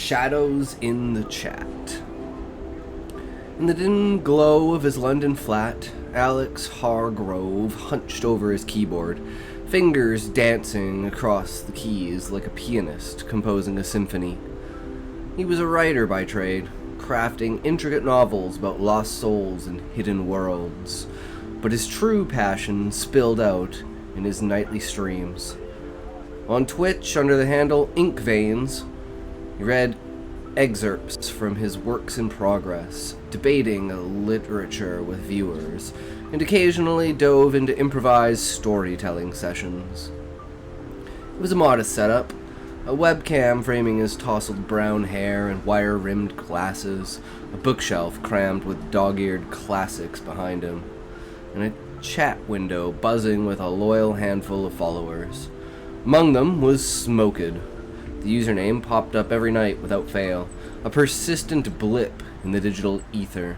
Shadows in the Chat. In the dim glow of his London flat, Alex Hargrove hunched over his keyboard, fingers dancing across the keys like a pianist composing a symphony. He was a writer by trade, crafting intricate novels about lost souls and hidden worlds, but his true passion spilled out in his nightly streams. On Twitch, under the handle Ink Veins, he read excerpts from his works in progress, debating literature with viewers, and occasionally dove into improvised storytelling sessions. It was a modest setup, a webcam framing his tousled brown hair and wire-rimmed glasses, a bookshelf crammed with dog-eared classics behind him, and a chat window buzzing with a loyal handful of followers. Among them was Smoked. The username popped up every night without fail, a persistent blip in the digital ether.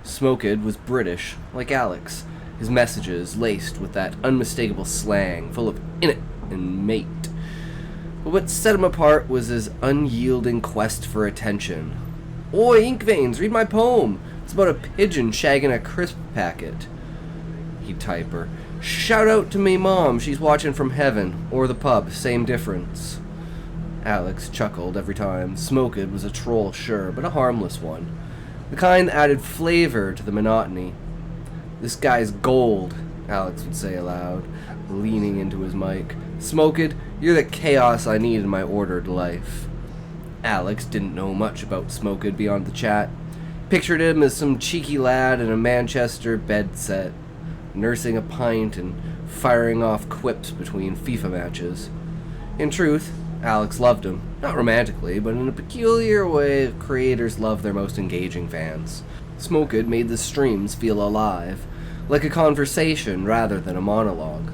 Smoked was British, like Alex, his messages laced with that unmistakable slang full of "in it" and "mate." But what set him apart was his unyielding quest for attention. "Oi, Ink Veins, read my poem! It's about a pigeon shagging a crisp packet," he'd type her. "Shout out to me mom, she's watching from heaven," or the pub, same difference. Alex chuckled every time. Smoked was a troll, sure, but a harmless one. The kind that added flavor to the monotony. "This guy's gold," Alex would say aloud, leaning into his mic. "Smoked, you're the chaos I need in my ordered life." Alex didn't know much about Smoked beyond the chat. Pictured him as some cheeky lad in a Manchester bed set, nursing a pint and firing off quips between FIFA matches. In truth, Alex loved him, not romantically, but in a peculiar way creators love their most engaging fans. Smoked made the streams feel alive, like a conversation rather than a monologue.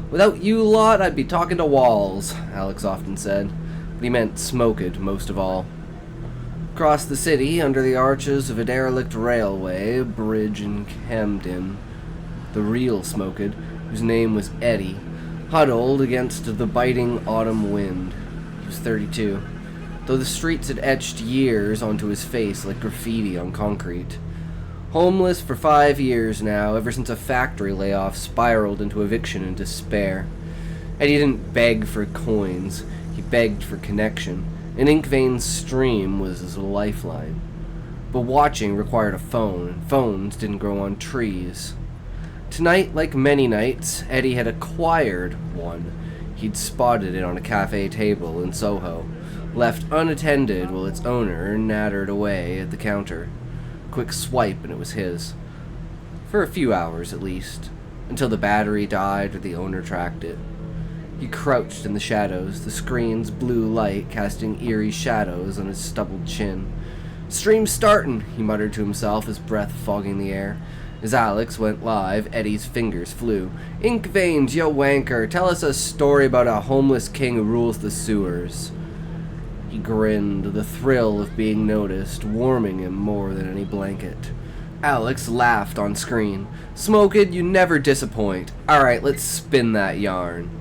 "Without you lot, I'd be talking to walls," Alex often said, but he meant Smoked most of all. Across the city, under the arches of a derelict railway bridge in Camden, the real Smoked, whose name was Eddie, huddled against the biting autumn wind. He was 32, though the streets had etched years onto his face like graffiti on concrete. Homeless for 5 years now, ever since a factory layoff spiraled into eviction and despair. Eddie didn't beg for coins, he begged for connection. An Ink Veins stream was his lifeline. But watching required a phone, and phones didn't grow on trees. Tonight, like many nights, Eddie had acquired one. He'd spotted it on a cafe table in Soho, left unattended while its owner nattered away at the counter. Quick swipe and it was his. For a few hours at least, until the battery died or the owner tracked it. He crouched in the shadows, the screen's blue light casting eerie shadows on his stubbled chin. "Stream's startin'," he muttered to himself, his breath fogging the air. As Alex went live, Eddie's fingers flew. "Ink Veins, yo wanker, tell us a story about a homeless king who rules the sewers." He grinned, the thrill of being noticed warming him more than any blanket. Alex laughed on screen. "Smoked, you never disappoint. Alright, let's spin that yarn."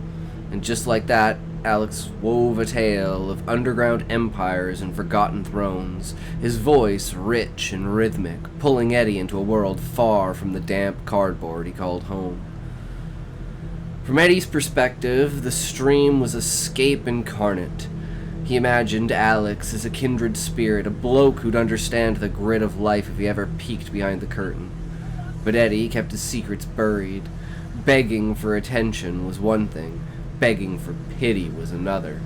And just like that, Alex wove a tale of underground empires and forgotten thrones, his voice rich and rhythmic, pulling Eddie into a world far from the damp cardboard he called home. From Eddie's perspective, the stream was escape incarnate. He imagined Alex as a kindred spirit, a bloke who'd understand the grit of life if he ever peeked behind the curtain. But Eddie kept his secrets buried. Begging for attention was one thing. Begging for pity was another.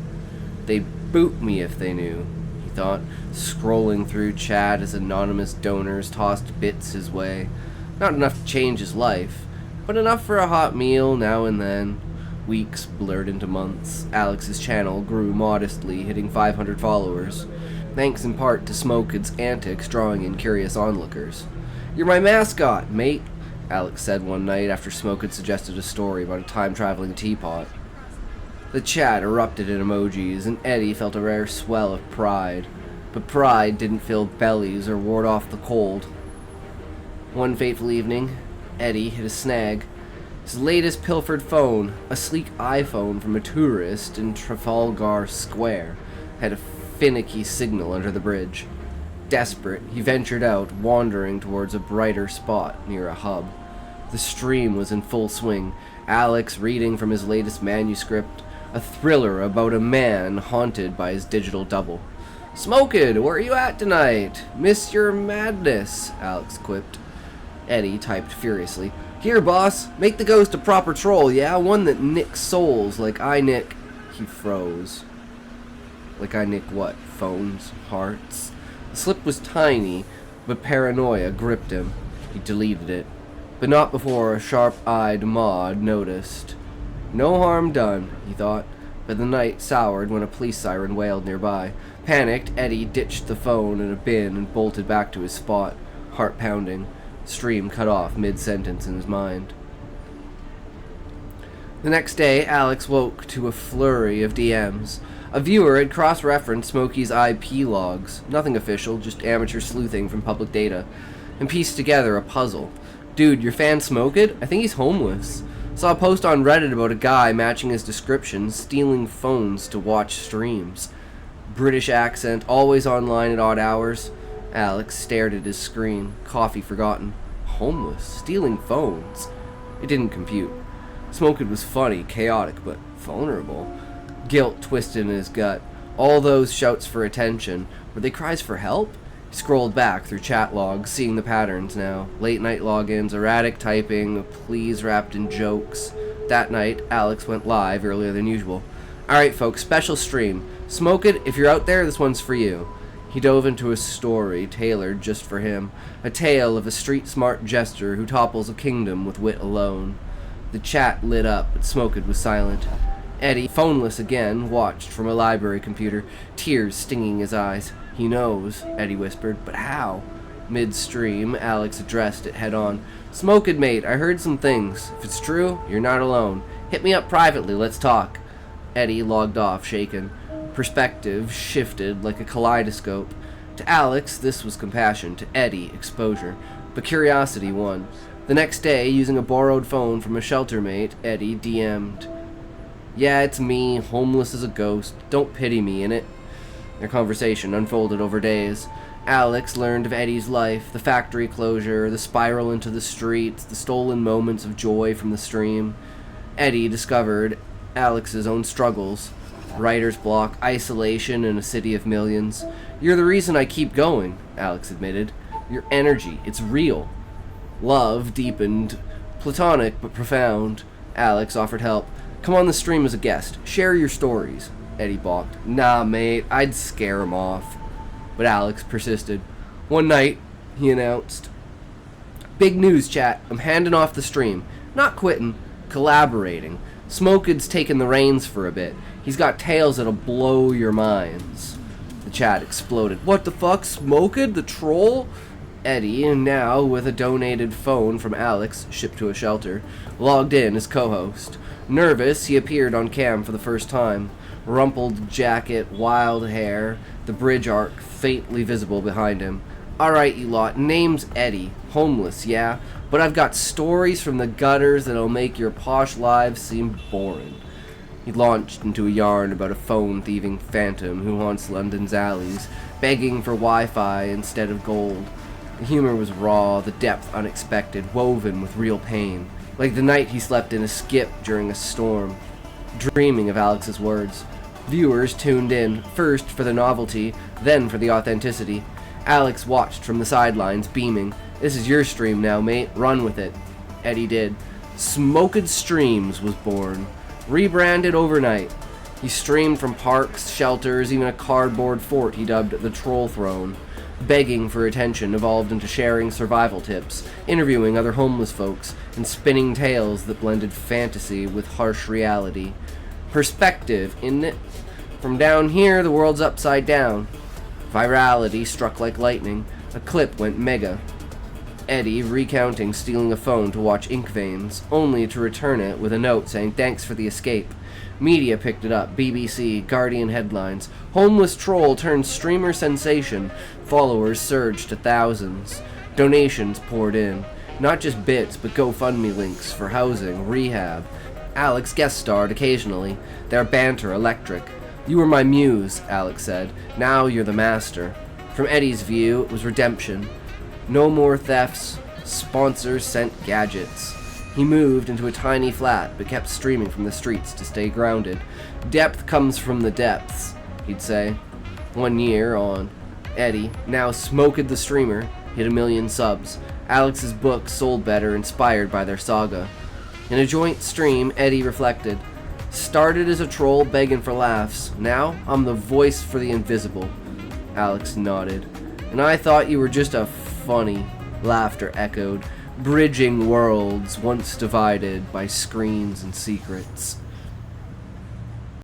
"They'd boot me if they knew," he thought, scrolling through chat as anonymous donors tossed bits his way. Not enough to change his life, but enough for a hot meal now and then. Weeks blurred into months. Alex's channel grew modestly, hitting 500 followers, thanks in part to Smoked's antics drawing in curious onlookers. "You're my mascot, mate," Alex said one night after Smoked suggested a story about a time-traveling teapot. The chat erupted in emojis, and Eddie felt a rare swell of pride. But pride didn't fill bellies or ward off the cold. One fateful evening, Eddie hit a snag. His latest pilfered phone, a sleek iPhone from a tourist in Trafalgar Square, had a finicky signal under the bridge. Desperate, he ventured out, wandering towards a brighter spot near a hub. The stream was in full swing, Alex reading from his latest manuscript, a thriller about a man haunted by his digital double. "Smoked, where are you at tonight? Miss your madness," Alex quipped. Eddie typed furiously. "Here, boss, make the ghost a proper troll, yeah? One that nicks souls like I nick..." He froze. Like I nick what? Phones? Hearts? The slip was tiny, but paranoia gripped him. He deleted it. But not before a sharp-eyed Maud noticed. No harm done, he thought, but the night soured when a police siren wailed nearby. Panicked, Eddie ditched the phone in a bin and bolted back to his spot, heart pounding, stream cut off mid-sentence in his mind. The next day, Alex woke to a flurry of DMs. A viewer had cross-referenced Smokey's IP logs, nothing official, just amateur sleuthing from public data, and pieced together a puzzle. "Dude, your fan Smoked? I think he's homeless. Saw a post on Reddit about a guy matching his description, stealing phones to watch streams. British accent, always online at odd hours." Alex stared at his screen, coffee forgotten. Homeless, stealing phones. It didn't compute. Smoked was funny, chaotic, but vulnerable. Guilt twisted in his gut. All those shouts for attention, were they cries for help? He scrolled back through chat logs, seeing the patterns now. Late night logins, erratic typing, pleas wrapped in jokes. That night, Alex went live earlier than usual. "Alright folks, special stream. Smoked, if you're out there, this one's for you." He dove into a story tailored just for him. A tale of a street-smart jester who topples a kingdom with wit alone. The chat lit up, but Smoked was silent. Eddie, phoneless again, watched from a library computer, tears stinging his eyes. "He knows," Eddie whispered, "but how?" Midstream, Alex addressed it head-on. "Smoked, mate, I heard some things. If it's true, you're not alone. Hit me up privately, let's talk." Eddie logged off, shaken. Perspective shifted like a kaleidoscope. To Alex, this was compassion. To Eddie, exposure. But curiosity won. The next day, using a borrowed phone from a shelter mate, Eddie DM'd. "Yeah, it's me, homeless as a ghost. Don't pity me, innit?" Their conversation unfolded over days. Alex learned of Eddie's life, the factory closure, the spiral into the streets, the stolen moments of joy from the stream. Eddie discovered Alex's own struggles. Writer's block, isolation in a city of millions. "You're the reason I keep going," Alex admitted. "Your energy, it's real." Love deepened, platonic but profound. Alex offered help. "Come on the stream as a guest. Share your stories." Eddie balked. "Nah, mate, I'd scare him off." But Alex persisted. One night, he announced, "Big news, chat. I'm handing off the stream. Not quitting, collaborating. Smoked's taking the reins for a bit. He's got tales that'll blow your minds." The chat exploded. "What the fuck? Smoked? The troll?" Eddie, now with a donated phone from Alex, shipped to a shelter, logged in as co-host. Nervous, he appeared on cam for the first time. Rumpled jacket, wild hair, the bridge arc faintly visible behind him. "Alright, you lot, name's Eddie. Homeless, yeah? But I've got stories from the gutters that'll make your posh lives seem boring." He launched into a yarn about a phone-thieving phantom who haunts London's alleys, begging for Wi-Fi instead of gold. The humor was raw, the depth unexpected, woven with real pain. Like the night he slept in a skip during a storm, dreaming of Alex's words. Viewers tuned in, first for the novelty, then for the authenticity. Alex watched from the sidelines, beaming. "This is your stream now, mate. Run with it." Eddie did. Smoked Streams was born. Rebranded overnight. He streamed from parks, shelters, even a cardboard fort he dubbed the Troll Throne. Begging for attention evolved into sharing survival tips, interviewing other homeless folks, and spinning tales that blended fantasy with harsh reality. Perspective, isn't it? From down here, the world's upside down. Virality struck like lightning. A clip went mega. Eddie recounting stealing a phone to watch ink veins, only to return it with a note saying thanks for the escape. Media picked it up, BBC, Guardian headlines. Homeless troll turns streamer sensation. Followers surged to thousands. Donations poured in. Not just bits, but GoFundMe links for housing, rehab. Alex guest starred occasionally, their banter electric. You were my muse, Alex said. Now you're the master. From Eddie's view, it was redemption. No more thefts. Sponsors sent gadgets. He moved into a tiny flat, but kept streaming from the streets to stay grounded. Depth comes from the depths, he'd say. 1 year on, Eddie, now Smoked the Streamer, hit 1 million subs. Alex's book sold better, inspired by their saga. In a joint stream, Eddie reflected, started as a troll begging for laughs. Now, I'm the voice for the invisible. Alex nodded. And I thought you were just a funny, laughter echoed, bridging worlds once divided by screens and secrets.